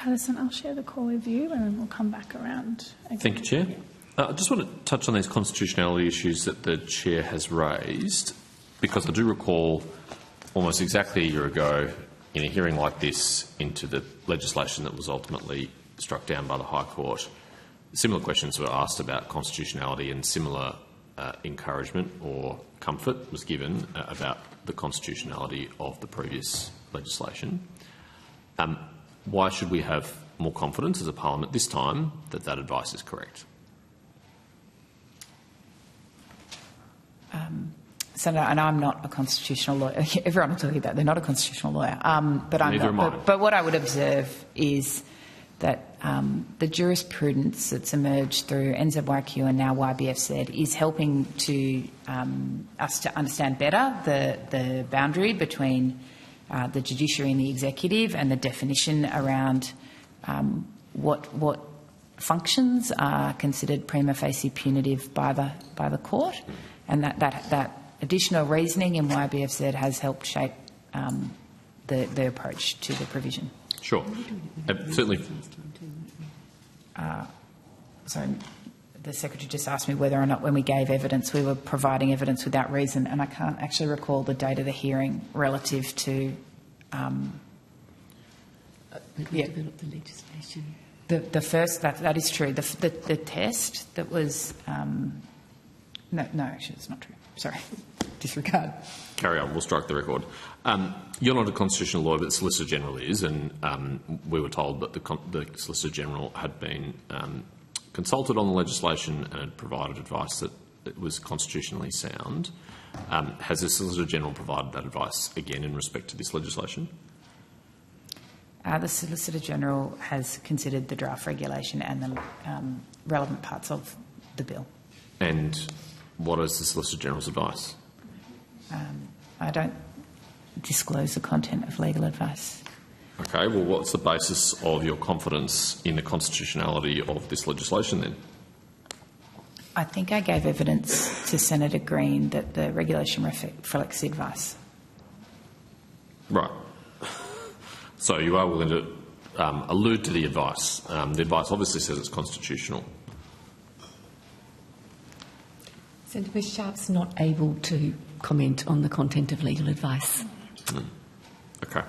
Paterson, I'll share the call with you and then we'll come back around again. Thank you, Chair. I just want to touch on these constitutionality issues that the Chair has raised, because I do recall almost exactly a year ago in a hearing like this into the legislation that was ultimately struck down by the High Court, similar questions were asked about constitutionality and similar encouragement or comfort was given about the constitutionality of the previous legislation. Why should we have more confidence as a parliament this time that that advice is correct? Senator, and I'm not a constitutional lawyer. Everyone will tell you that they're not a constitutional lawyer, but I'm Neither not. am I. But what I would observe is that the jurisprudence that's emerged through NZYQ and now YBFZ is helping to us to understand better the boundary between the judiciary and the executive, and the definition around what functions are considered prima facie punitive by the court, and that additional reasoning in YBFZ has helped shape the approach to the provision. Sure. Certainly. Sorry, the Secretary just asked me whether or not when we gave evidence we were providing evidence without reason, and I can't actually recall the date of the hearing relative to develop the legislation. The first, that is true. The test that was no, actually it's not true. Sorry, disregard. Carry on, we'll strike the record. You're not a constitutional lawyer, but the Solicitor General is, and we were told that the Solicitor General had been consulted on the legislation and had provided advice that it was constitutionally sound. Has the Solicitor General provided that advice again in respect to this legislation? The Solicitor General has considered the draft regulation and the relevant parts of the bill. And what is the Solicitor General's advice? I don't disclose the content of legal advice. Okay, well, what's the basis of your confidence in the constitutionality of this legislation then? I think I gave evidence to Senator Green that the regulation reflects the advice. Right. So you are willing to allude to the advice. The advice obviously says it's constitutional. Senator Sharp's not able to comment on the content of legal advice. Okay.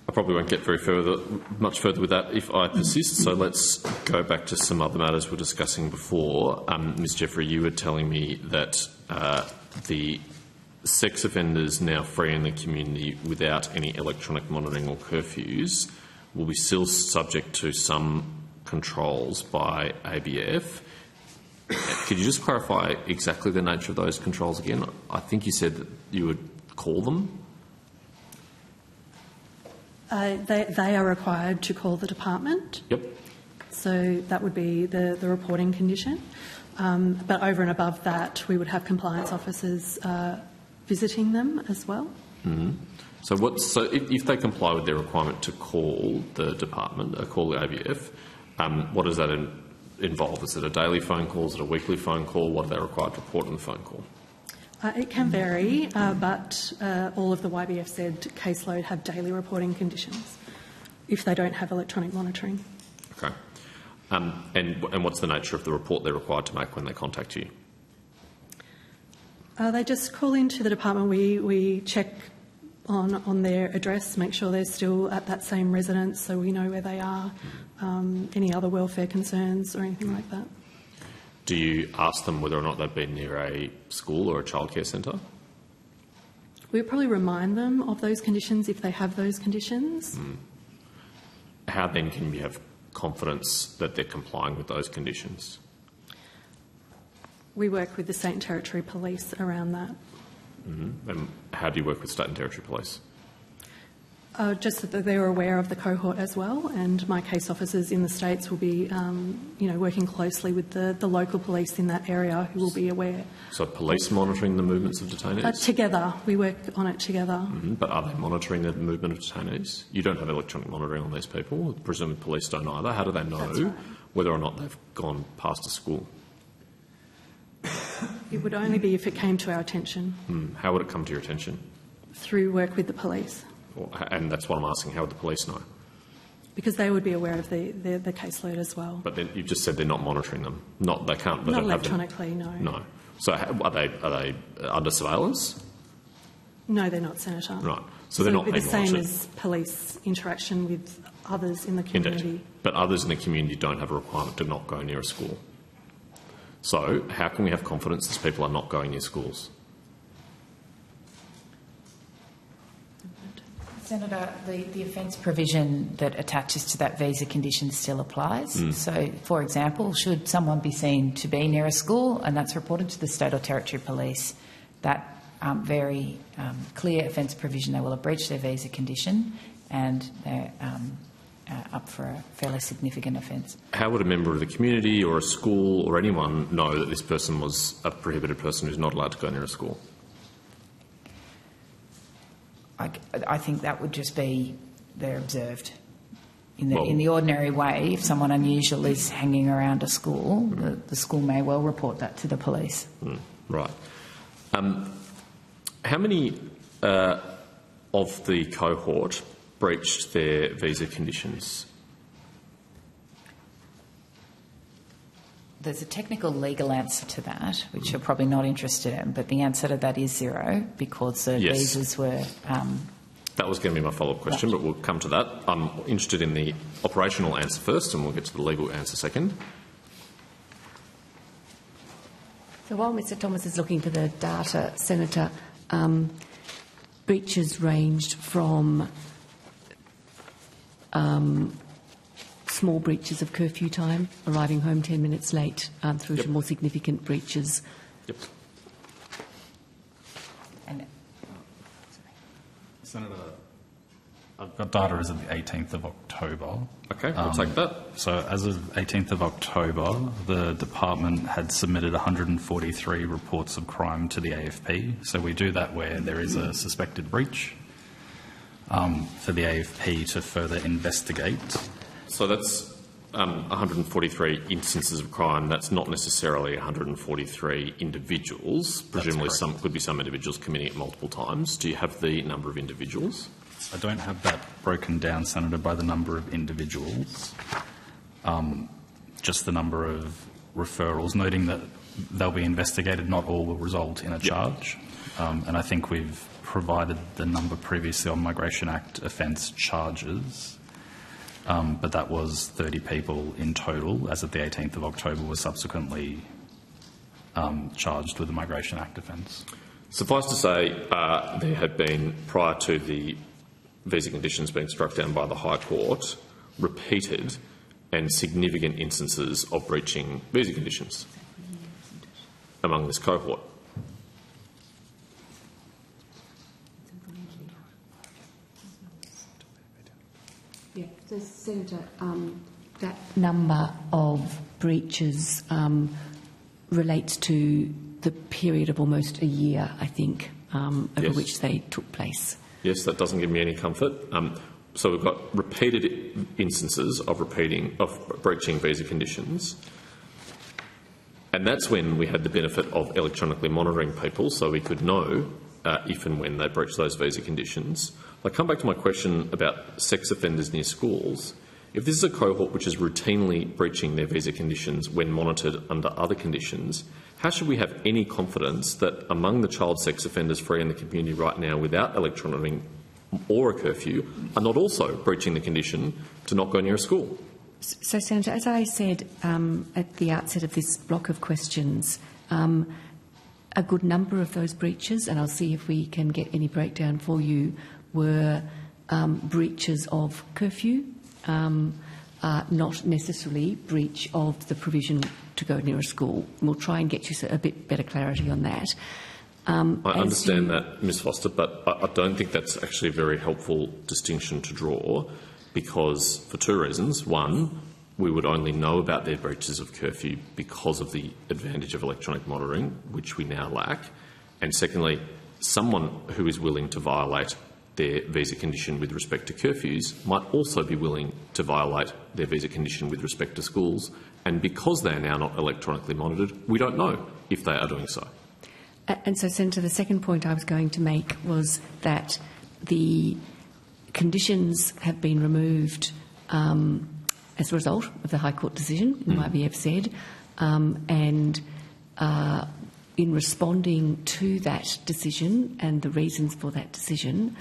I probably won't get much further with that if I persist, so let's go back to some other matters we were discussing before. Ms Jeffrey, you were telling me that the sex offenders now free in the community without any electronic monitoring or curfews will be still subject to some controls by ABF. Could you just clarify exactly the nature of those controls again? I think you said that you would call them. They are required to call the department. Yep. So that would be the reporting condition. But over and above that, we would have compliance officers visiting them as well. Mm-hmm. So if they comply with their requirement to call the department, call the ABF, what does that involve? Is it a daily phone call? Is it a weekly phone call? What are they required to report on the phone call? It can vary, but all of the YBFZ caseload have daily reporting conditions if they don't have electronic monitoring. Okay. And what's the nature of the report they're required to make when they contact you? They just call into the department. We check on their address, make sure they're still at that same residence so we know where they are, any other welfare concerns or anything like that. Do you ask them whether or not they've been near a school or a childcare centre? We'll probably remind them of those conditions if they have those conditions. How then can we have confidence that they're complying with those conditions? We work with the State and Territory Police around that. Mm-hmm. And how do you work with State and Territory Police? Just that they're aware of the cohort as well, and my case officers in the States will be, working closely with the local police in that area who will be aware. So police monitoring the movements of detainees? Together. We work on it together. Mm-hmm. But are they monitoring the movement of detainees? You don't have electronic monitoring on these people. Presumably police don't either. How do they know whether or not they've gone past a school? It would only be if it came to our attention. How would it come to your attention? Through work with the police. And that's what I'm asking. How would the police know? because they would be aware of the caseload as well. But then you've just said they're not monitoring them. They can't. They Not don't have them. electronically, no. No. So are they under surveillance? No, they're not, Senator. Right. So they're not it would be being the same monitored. as police interaction with others in the community. Indeed. But others in the community don't have a requirement to not go near a school. So how can we have confidence these people are not going near schools? Senator, the offence provision that attaches to that visa condition still applies. So, for example, should someone be seen to be near a school and that's reported to the state or territory police, that very clear offence provision, they will have breached their visa condition and they're up for a fairly significant offence. How would a member of the community or a school or anyone know that this person was a prohibited person who's not allowed to go near a school? I think that would just be they're observed. In the ordinary way, if someone unusual is hanging around a school, the school may well report that to the police. Right. How many of the cohort breached their visa conditions? There's a technical legal answer to that, which you're probably not interested in, but the answer to that is 0 because the visas were... That was going to be my follow-up question, but we'll come to that. I'm interested in the operational answer first, and we'll get to the legal answer second. So while Mr Thomas is looking for the data, Senator, breaches ranged from small breaches of curfew time, arriving home 10 minutes late, through to more significant breaches. Yep. And, Senator, I've got data as of the 18th of October. Okay, we'll take that. So as of 18th of October, the department had submitted 143 reports of crime to the AFP. So we do that where there is a suspected breach for the AFP to further investigate. So that's 143 instances of crime. That's not necessarily 143 individuals. Presumably could be some individuals committing it multiple times. Do you have the number of individuals? I don't have that broken down, Senator, by the number of individuals, just the number of referrals, noting that they'll be investigated, not all will result in a charge. And I think we've provided the number previously on Migration Act offence charges. But that was 30 people in total, as of the 18th of October, was subsequently charged with a Migration Act offence. Suffice to say, there had been, prior to the visa conditions being struck down by the High Court, repeated and significant instances of breaching visa conditions among this cohort. Yeah, so Senator, that number of breaches relates to the period of almost a year, I think, over which they took place. Yes, that doesn't give me any comfort. So we've got repeated instances of breaching visa conditions, and that's when we had the benefit of electronically monitoring people, so we could know if and when they breach those visa conditions. I come back to my question about sex offenders near schools. If this is a cohort which is routinely breaching their visa conditions when monitored under other conditions, how should we have any confidence that among the child sex offenders free in the community right now without electronic or a curfew are not also breaching the condition to not go near a school? So, Senator, as I said at the outset of this block of questions, a good number of those breaches, and I'll see if we can get any breakdown for you, were breaches of curfew, not necessarily breach of the provision to go near a school. We'll try and get you a bit better clarity on that. I understand that, Ms Foster, but I don't think that's actually a very helpful distinction to draw, because for two reasons. One, we would only know about their breaches of curfew because of the advantage of electronic monitoring, which we now lack. And secondly, someone who is willing to violate their visa condition with respect to curfews might also be willing to violate their visa condition with respect to schools. And because they are now not electronically monitored, we don't know if they are doing so. And so, Senator, the second point I was going to make was that the conditions have been removed as a result of the High Court decision in YBFZ, and in responding to that decision and the reasons for that decision,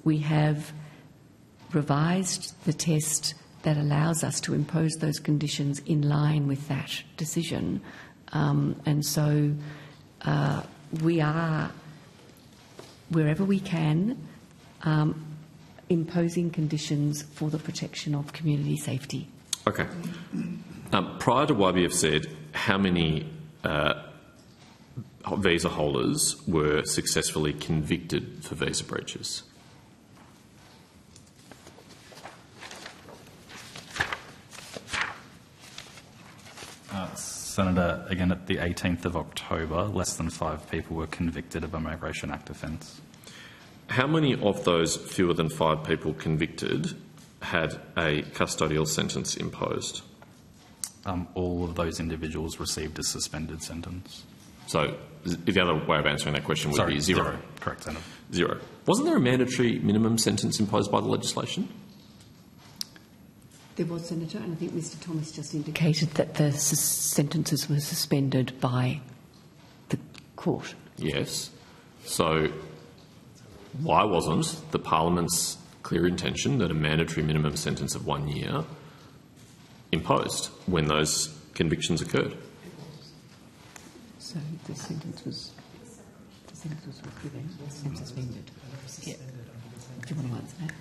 we have revised the test that allows us to impose those conditions in line with that decision. And so we are, wherever we can, imposing conditions for the protection of community safety. Okay. Prior to YBFZ, how many visa holders were successfully convicted for visa breaches? Senator, again at the 18th of October, less than 5 people were convicted of a Migration Act offence. How many of those fewer than 5 people convicted had a custodial sentence imposed? All of those individuals received a suspended sentence. So the other way of answering that question would be zero. Correct, Senator. 0. Wasn't there a mandatory minimum sentence imposed by the legislation? There was, Senator, and I think Mr Thomas just indicated that the sentences were suspended by the court. Yes. So why wasn't the Parliament's clear intention that a mandatory minimum sentence of 1 year imposed when those convictions occurred? So the sentence was suspended. Yeah. Do you want to answer that?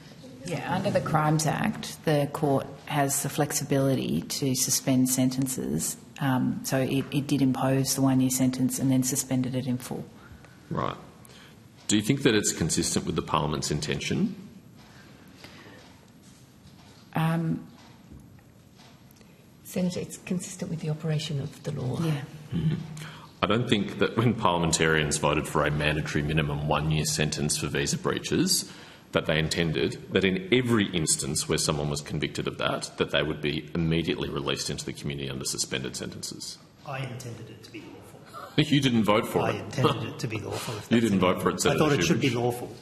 Yeah, under the Crimes Act, the court has the flexibility to suspend sentences. So it did impose the 1 year sentence and then suspended it in full. Right. Do you think that it's consistent with the Parliament's intention? Senator, it's consistent with the operation of the law. Yeah. Mm-hmm. I don't think that when parliamentarians voted for a mandatory minimum 1 year sentence for visa breaches, that they intended that in every instance where someone was convicted of that they would be immediately released into the community under suspended sentences. I intended it to be lawful. You didn't vote for it. I intended it to be lawful. You didn't vote for it, Senator I thought it should be Shoebridge. lawful.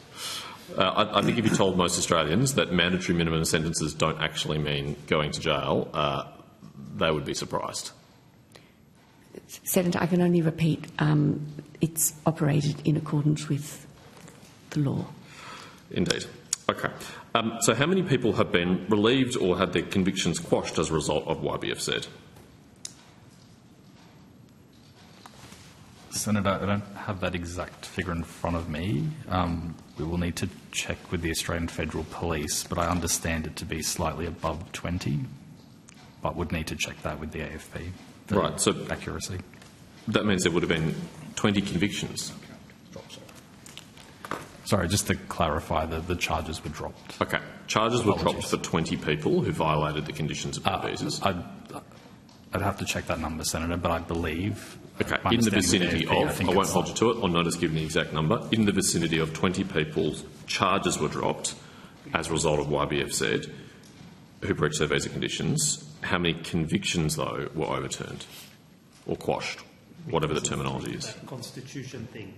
I think if you told most Australians that mandatory minimum sentences don't actually mean going to jail, they would be surprised. Senator, I can only repeat, it's operated in accordance with the law. Indeed. Okay. So how many people have been relieved or had their convictions quashed as a result of YBFZ? Senator, I don't have that exact figure in front of me. We will need to check with the Australian Federal Police, but I understand it to be slightly above 20, but would need to check that with the AFP. Right, so accuracy. That means there would have been 20 convictions. Sorry, just to clarify, the charges were dropped. Okay. Charges were dropped Apologies. for 20 people who violated the conditions of their visas. I'd have to check that number, Senator, but I believe... Okay, my in the understanding vicinity with the AFP, of, think I won't it's- hold you to it, or notice given the exact number, in the vicinity of 20 people's charges were dropped as a result of YBFZ who breached their visa conditions. How many convictions, though, were overturned or quashed, whatever the terminology is? That Constitution thing.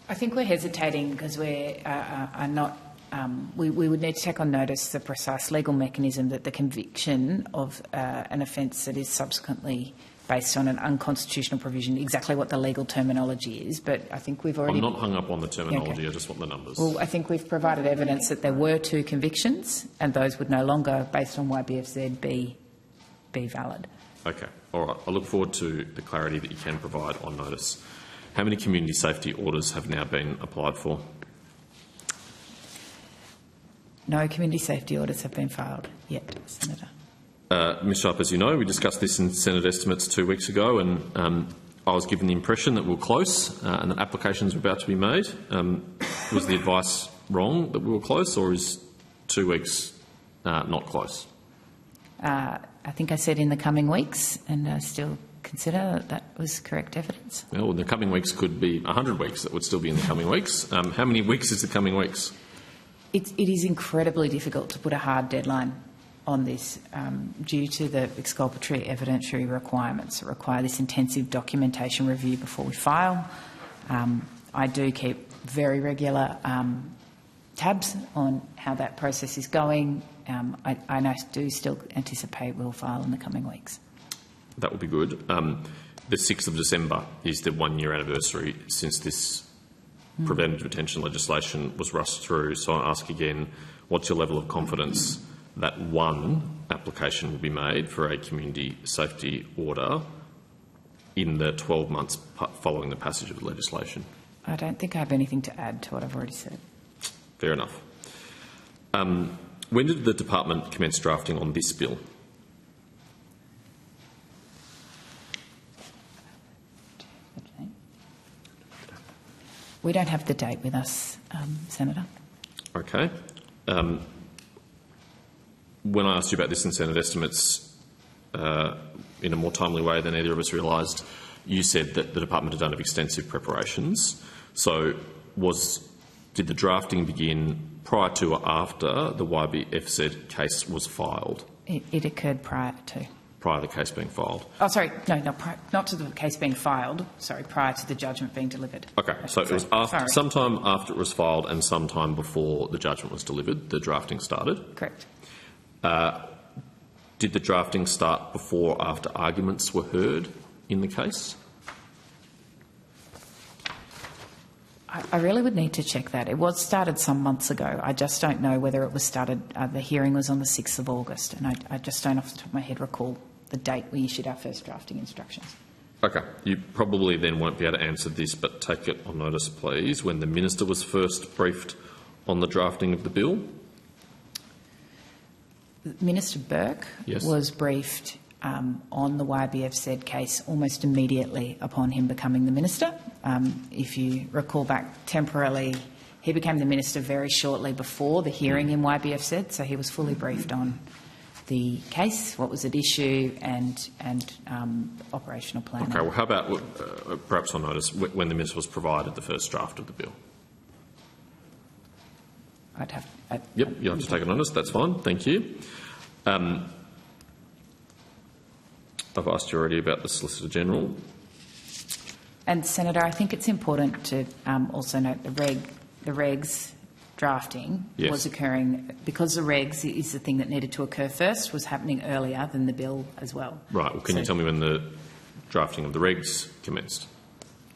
I think we're hesitating because we are not. We would need to take on notice the precise legal mechanism that the conviction of an offence that is subsequently based on an unconstitutional provision, exactly what the legal terminology is. But I think we've already. I'm not hung up on the terminology, Okay. I just want the numbers. Well, I think we've provided evidence that there were 2 convictions, and those would no longer, based on YBFZ, be valid. Okay, all right. I look forward to the clarity that you can provide on notice. How many community safety orders have now been applied for? No community safety orders have been filed yet, Senator. Ms Sharp, as you know, we discussed this in Senate estimates 2 weeks ago, and I was given the impression that we were close and that applications were about to be made. Was the advice wrong that we were close, or is 2 weeks not close? I think I said in the coming weeks, and I still consider that was correct evidence. Well, the coming weeks could be 100 weeks. That would still be in the coming weeks. How many weeks is the coming weeks? It is incredibly difficult to put a hard deadline on this due to the exculpatory evidentiary requirements that require this intensive documentation review before we file. I do keep very regular tabs on how that process is going. I do still anticipate we'll file in the coming weeks. That will be good. The 6th of December is the 1-year anniversary since this preventive detention legislation was rushed through. So I ask again, what's your level of confidence that one application will be made for a community safety order in the 12 months following the passage of the legislation? I don't think I have anything to add to what I've already said. Fair enough. When did the department commence drafting on this bill? We don't have the date with us, Senator. Okay. When I asked you about this in Senate estimates in a more timely way than either of us realised, you said that the department had done extensive preparations. So did the drafting begin prior to or after the YBFZ case was filed? It occurred prior to. Prior to the case being filed? Oh, sorry, no, not to the case being filed. Sorry, prior to the judgment being delivered. Okay, so it was sometime after it was filed and sometime before the judgment was delivered, the drafting started? Correct. Did the drafting start before or after arguments were heard in the case? I really would need to check that. It was started some months ago. I just don't know whether it was started. The hearing was on the 6th of August, and I just don't off the top of my head recall the date we issued our first drafting instructions. Okay. You probably then won't be able to answer this, but take it on notice, please. When the Minister was first briefed on the drafting of the bill? Minister Burke was briefed on the YBFZ case almost immediately upon him becoming the Minister. If you recall back temporarily, he became the Minister very shortly before the hearing in YBFZ, so he was fully briefed on the case, what was at issue, and operational planning. Okay, well, how about perhaps on notice when the Minister was provided the first draft of the bill? Yep, you'll have to take it on notice. That's fine. Thank you. I've asked you already about the Solicitor General. And, Senator, I think it's important to also note the regs drafting was occurring because the regs is the thing that needed to occur first, was happening earlier than the bill as well. Right. Well, can you tell me when the drafting of the regs commenced?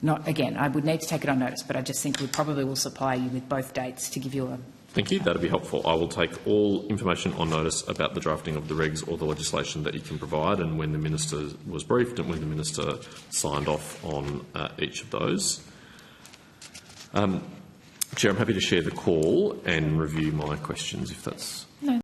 Again, I would need to take it on notice, but I just think we probably will supply you with both dates to give you a... Thank you. That would be helpful. I will take all information on notice about the drafting of the regs or the legislation that you can provide, and when the Minister was briefed and when the Minister signed off on each of those. Chair, I'm happy to share the call and review my questions if that's...